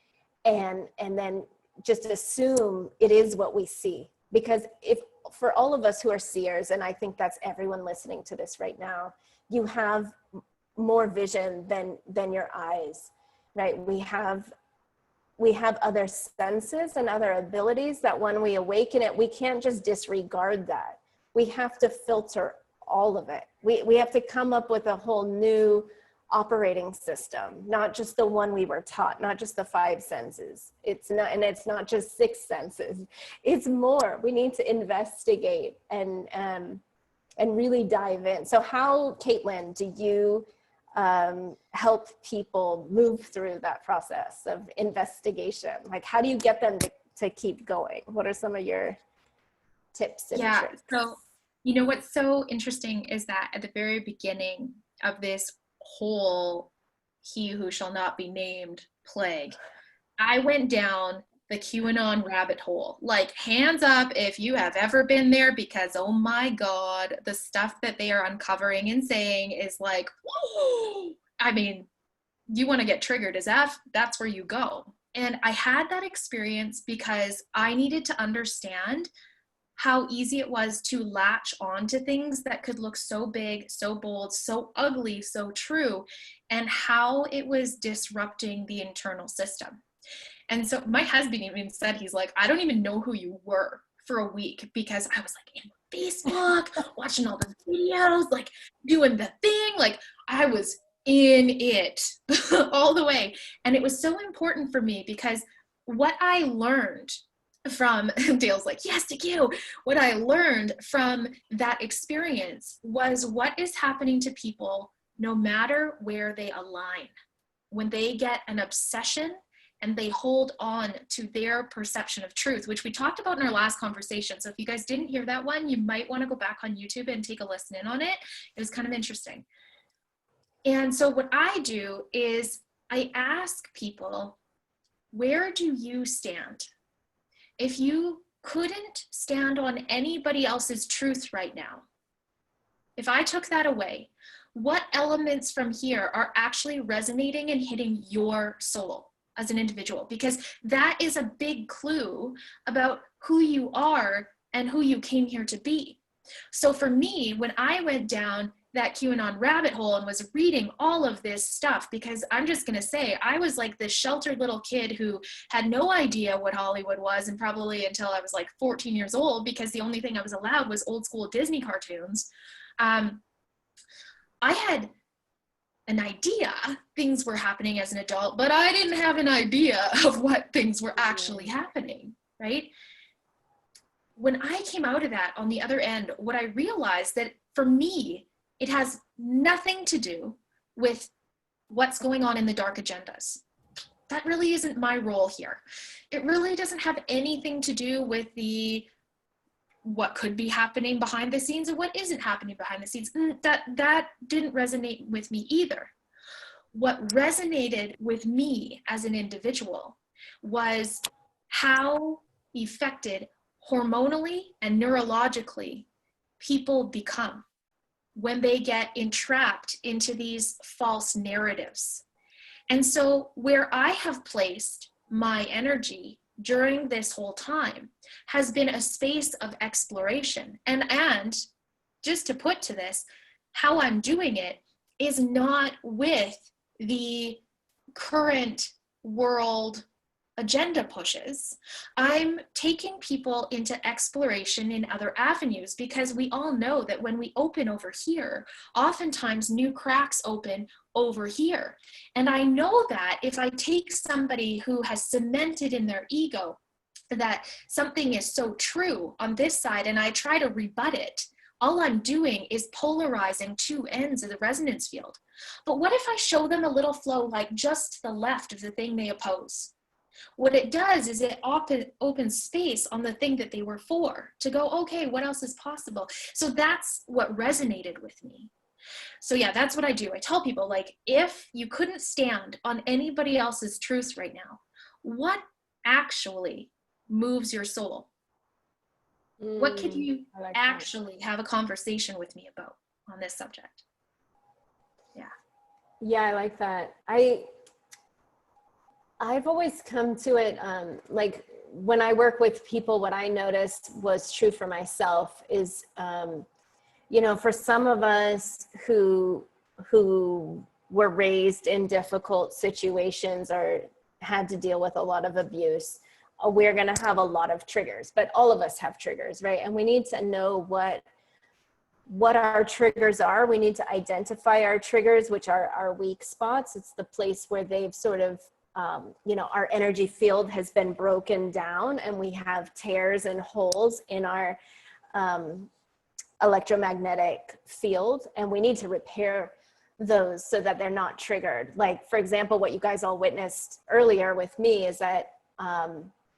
and then just assume it is what we see. Because if, for all of us who are seers, and I think that's everyone listening to this right now, you have more vision than your eyes, right? We have other senses and other abilities that when we awaken it, we can't just disregard that. We have to filter all of it. We have to come up with a whole new operating system, not just the one we were taught, not just the 5 senses. It's not just 6 senses. It's more. We need to investigate and really dive in. So how, Caitlin, do you help people move through that process of investigation? Like, how do you get them to keep going? What are some of your tips and tricks? So, you know, what's so interesting is that at the very beginning of this whole "he who shall not be named" plague, I went down the QAnon rabbit hole. Like, hands up if you have ever been there, because oh my God, the stuff that they are uncovering and saying is like, whoa! I mean, you want to get triggered as F, that's where you go. And I had that experience because I needed to understand how easy it was to latch on to things that could look so big, so bold, so ugly, so true, and how it was disrupting the internal system. And so my husband even said, he's like, I don't even know who you were for a week, because I was like in Facebook, watching all the videos, like doing the thing, like I was in it all the way. And it was so important for me because what I learned from, Dale's like, yes, to you. What I learned from that experience was what is happening to people no matter where they align. When they get an obsession and they hold on to their perception of truth, which we talked about in our last conversation. So if you guys didn't hear that one, you might want to go back on YouTube and take a listen in on it. It was kind of interesting. And so what I do is I ask people, where do you stand? If you couldn't stand on anybody else's truth right now, if I took that away, what elements from here are actually resonating and hitting your soul as an individual? Because that is a big clue about who you are and who you came here to be. So for me, when I went down that QAnon rabbit hole and was reading all of this stuff, because I'm just going to say, I was like this sheltered little kid who had no idea what Hollywood was, and probably until I was like 14 years old, because the only thing I was allowed was old school Disney cartoons. I had an idea things were happening as an adult, but I didn't have an idea of what things were actually happening, right? When I came out of that on the other end, what I realized that for me, it has nothing to do with what's going on in the dark agendas. That really isn't my role here. It really doesn't have anything to do with what could be happening behind the scenes and what isn't happening behind the scenes. That didn't resonate with me either. What resonated with me as an individual was how affected hormonally and neurologically people become when they get entrapped into these false narratives. And so where I have placed my energy during this whole time has been a space of exploration. And just to put to this, how I'm doing it is not with the current world agenda pushes. I'm taking people into exploration in other avenues, because we all know that when we open over here, oftentimes new cracks open over here. And I know that if I take somebody who has cemented in their ego that something is so true on this side and I try to rebut it, all I'm doing is polarizing 2 ends of the resonance field. But what if I show them a little flow like just the left of the thing they oppose? What it does is it opens space on the thing that they were for to go, okay, what else is possible? So that's what resonated with me. So yeah, that's what I do. I tell people, like, if you couldn't stand on anybody else's truth right now, what actually moves your soul? What could you like actually have a conversation with me about on this subject? Yeah. Yeah, I like that. I've always come to it, like when I work with people, what I noticed was true for myself is, you know, for some of us who were raised in difficult situations or had to deal with a lot of abuse, we're going to have a lot of triggers, but all of us have triggers, right? And we need to know what our triggers are. We need to identify our triggers, which are our weak spots. It's the place where they've sort of, you know, our energy field has been broken down and we have tears and holes in our electromagnetic field, and we need to repair those so that they're not triggered. Like, for example, what you guys all witnessed earlier with me is that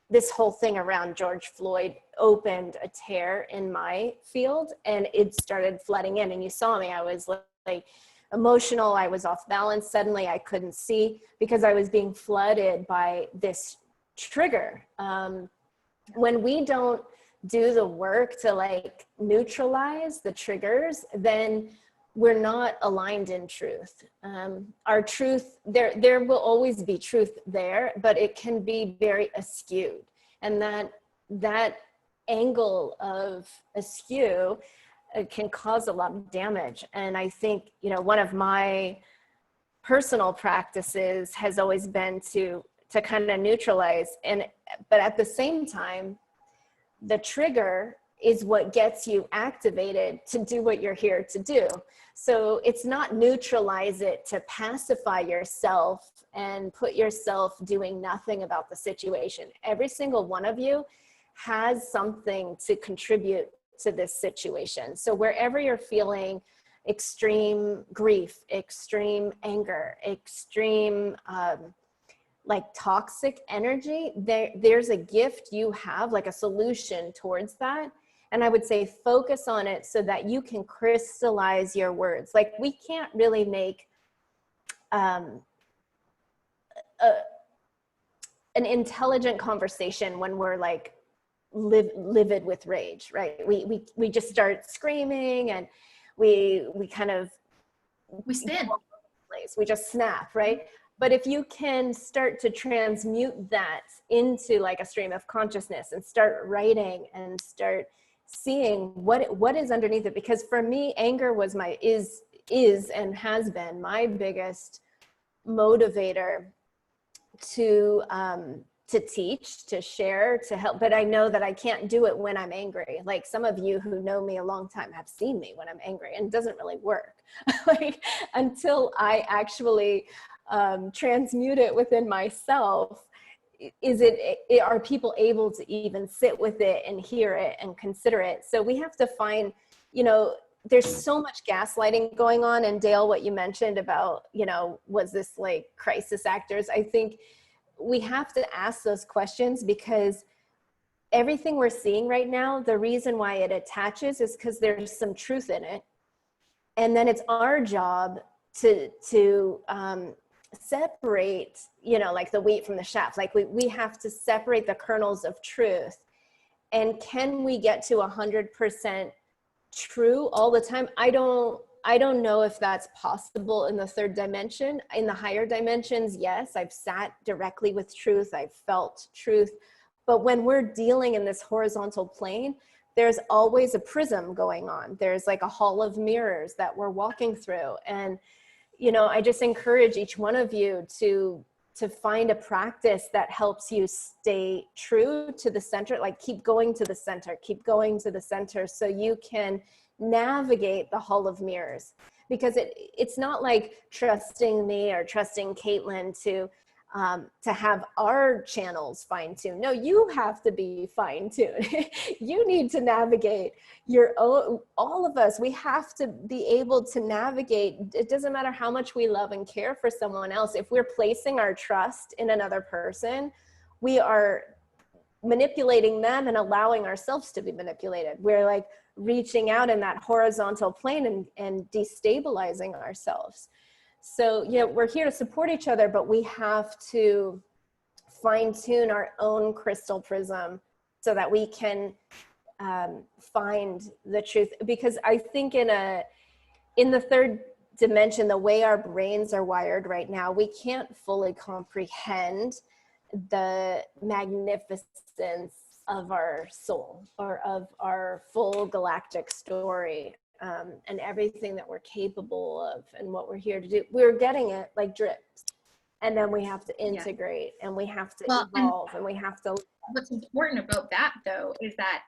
this whole thing around George Floyd opened a tear in my field and it started flooding in. And you saw me, I was like emotional, I was off balance. Suddenly I couldn't see because I was being flooded by this trigger. When we don't do the work to like neutralize the triggers, then we're not aligned in truth. Our truth, there will always be truth there, but it can be very askewed. And that angle of askew can cause a lot of damage. And I think, you know, one of my personal practices has always been to kind of neutralize, but at the same time, the trigger is what gets you activated to do what you're here to do. So it's not neutralize it to pacify yourself and put yourself doing nothing about the situation. Every single one of you has something to contribute to this situation. So wherever you're feeling extreme grief, extreme anger, extreme like toxic energy, there's a gift you have, like a solution towards that. And I would say focus on it so that you can crystallize your words. Like, we can't really make an intelligent conversation when we're like livid with rage, right? We just start screaming and we kind of spin. We just snap, right? But if you can start to transmute that into like a stream of consciousness and start writing and start seeing what is underneath it, because for me, anger was is and has been my biggest motivator to teach, to share, to help. But I know that I can't do it when I'm angry. Like, some of you who know me a long time have seen me when I'm angry, and it doesn't really work. Like, until I actually transmute it within myself, are people able to even sit with it and hear it and consider it? So we have to find, you know, there's so much gaslighting going on. And Dale, what you mentioned about, you know, was this like crisis actors? I think we have to ask those questions, because everything we're seeing right now, the reason why it attaches is because there's some truth in it. And then it's our job to separate, you know, like the wheat from the chaff. Like we have to separate the kernels of truth. And can we get to 100% true all the time? I don't know if that's possible in the third dimension. In the higher dimensions, yes, I've sat directly with truth, I've felt truth. But when we're dealing in this horizontal plane, there's always a prism going on. There's like a hall of mirrors that we're walking through. And, you know, I just encourage each one of you to find a practice that helps you stay true to the center. Like, keep going to the center, keep going to the center, so you can navigate the hall of mirrors. Because it's not like trusting me or trusting Caitlin to have our channels fine-tuned. No, you have to be fine-tuned. You need to navigate your own. All of us, we have to be able to navigate. It doesn't matter how much we love and care for someone else. If we're placing our trust in another person, we are manipulating them and allowing ourselves to be manipulated. We're like reaching out in that horizontal plane and destabilizing ourselves. So, you know, we're here to support each other, but we have to fine tune our own crystal prism so that we can find the truth. Because I think in the third dimension, the way our brains are wired right now, we can't fully comprehend the magnificence of our soul or of our full galactic story, and everything that we're capable of and what we're here to do. We're getting it like drips, and then we have to integrate, and we have to evolve, and we have to. What's important about that, though, is that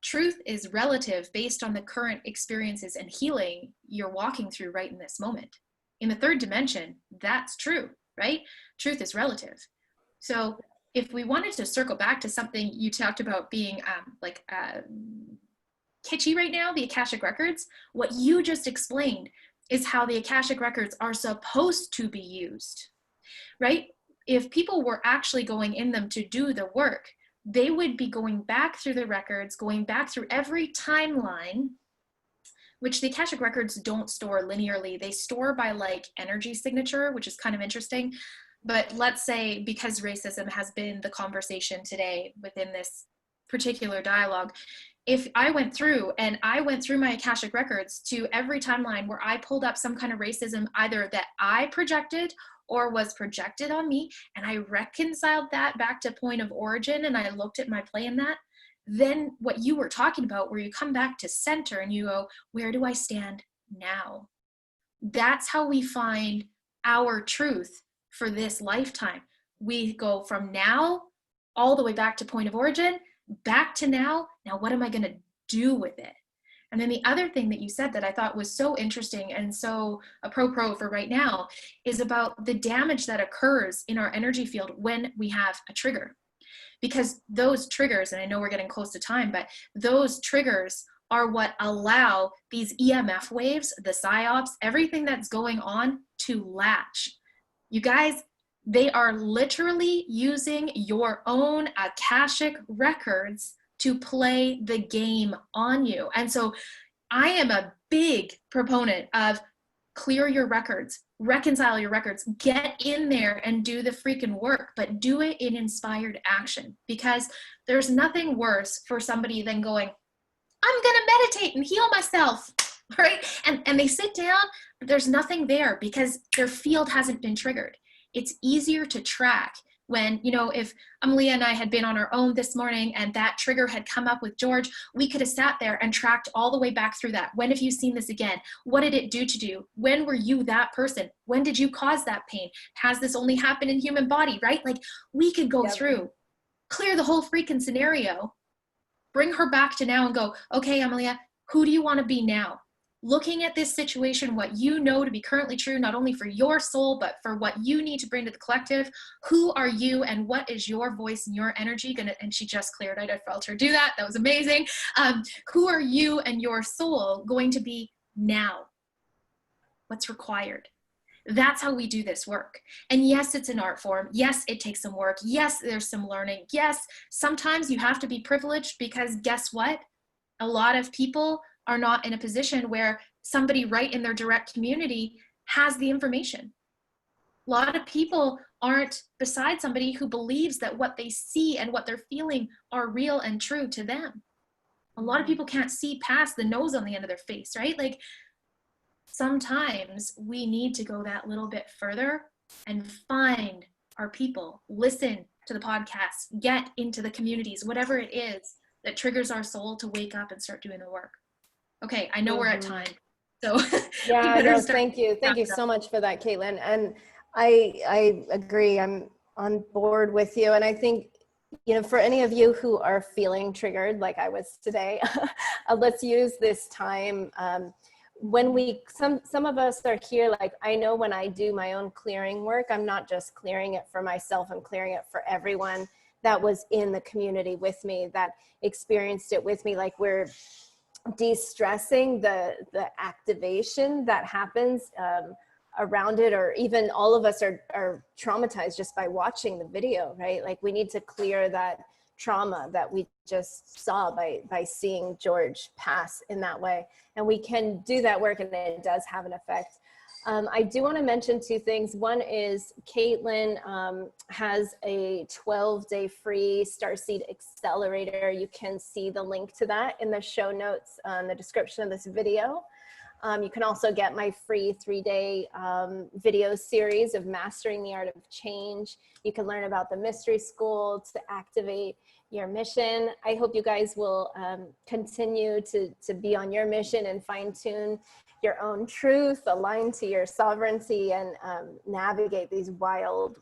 truth is relative based on the current experiences and healing you're walking through right in this moment. In the third dimension, that's true, right? Truth is relative. So if we wanted to circle back to something you talked about being kitschy right now, the Akashic Records, what you just explained is how the Akashic Records are supposed to be used, right? If people were actually going in them to do the work, they would be going back through the records, going back through every timeline, which the Akashic Records don't store linearly. They store by like energy signature, which is kind of interesting. But let's say, because racism has been the conversation today within this particular dialogue, if I went through my Akashic Records to every timeline where I pulled up some kind of racism, either that I projected or was projected on me, and I reconciled that back to point of origin, and I looked at my play in that, then what you were talking about, where you come back to center and you go, where do I stand now? That's how we find our truth for this lifetime. We go from now all the way back to point of origin, back to now. Now, what am I going to do with it? And then the other thing that you said that I thought was so interesting and so pro for right now is about the damage that occurs in our energy field when we have a trigger. Because those triggers, and I know we're getting close to time, but those triggers are what allow these EMF waves, the psyops, everything that's going on to latch. You guys, they are literally using your own Akashic Records to play the game on you. And so I am a big proponent of clear your records, reconcile your records, get in there and do the freaking work, but do it in inspired action, because there's nothing worse for somebody than going, I'm going to meditate and heal myself, right? And they sit down, but there's nothing there because their field hasn't been triggered. It's easier to track when, you know, if Amelía and I had been on our own this morning and that trigger had come up with George, we could have sat there and tracked all the way back through that. When have you seen this again? What did it do to you? When were you that person? When did you cause that pain? Has this only happened in human body, right? Like we could go through, clear the whole freaking scenario, bring her back to now and go, okay, Amelía, who do you want to be now? Looking at this situation, what you know to be currently true, not only for your soul, but for what you need to bring to the collective. Who are you and what is your voice and your energy gonna, and she just cleared it, I felt her do that, that was amazing. Who are you and your soul going to be now? What's required? That's how we do this work. And yes, it's an art form. Yes, it takes some work. Yes, there's some learning. Yes, sometimes you have to be privileged because guess what? A lot of people are not in a position where somebody right in their direct community has the information. A lot of people aren't beside somebody who believes that what they see and what they're feeling are real and true to them. A lot of people can't see past the nose on the end of their face, right? Like sometimes we need to go that little bit further and find our people, listen to the podcast, get into the communities, whatever it is that triggers our soul to wake up and start doing the work. Okay, I know we're at time. So yeah, no, thank you. Thank you so much for that, Caitlin. And I agree. I'm on board with you. And I think, you know, for any of you who are feeling triggered like I was today, let's use this time. When we, some of us are here, like I know when I do my own clearing work, I'm not just clearing it for myself, I'm clearing it for everyone that was in the community with me, that experienced it with me. Like we're de-stressing the activation that happens around it, or even all of us are traumatized just by watching the video, right? Like we need to clear that trauma that we just saw by seeing George pass in that way. And we can do that work, and it does have an effect. I do want to mention two things. One is Caitlin has a 12-day free Starseed Accelerator. You can see the link to that in the show notes on the description of this video. You can also get my free 3-day video series of Mastering the Art of Change. You can learn about the Mystery School to activate your mission. I hope you guys will continue to be on your mission and fine-tune your own truth, align to your sovereignty, and navigate these wild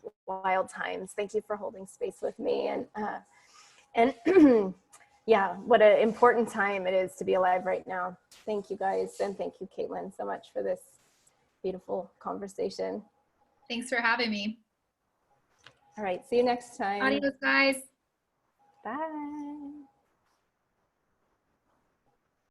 times. Thank you for holding space with me. And yeah, what an important time it is to be alive right now. Thank you guys, and thank you, Caitlin, so much for this beautiful conversation. Thanks for having me. All right, see you next time. Adios, guys. Bye.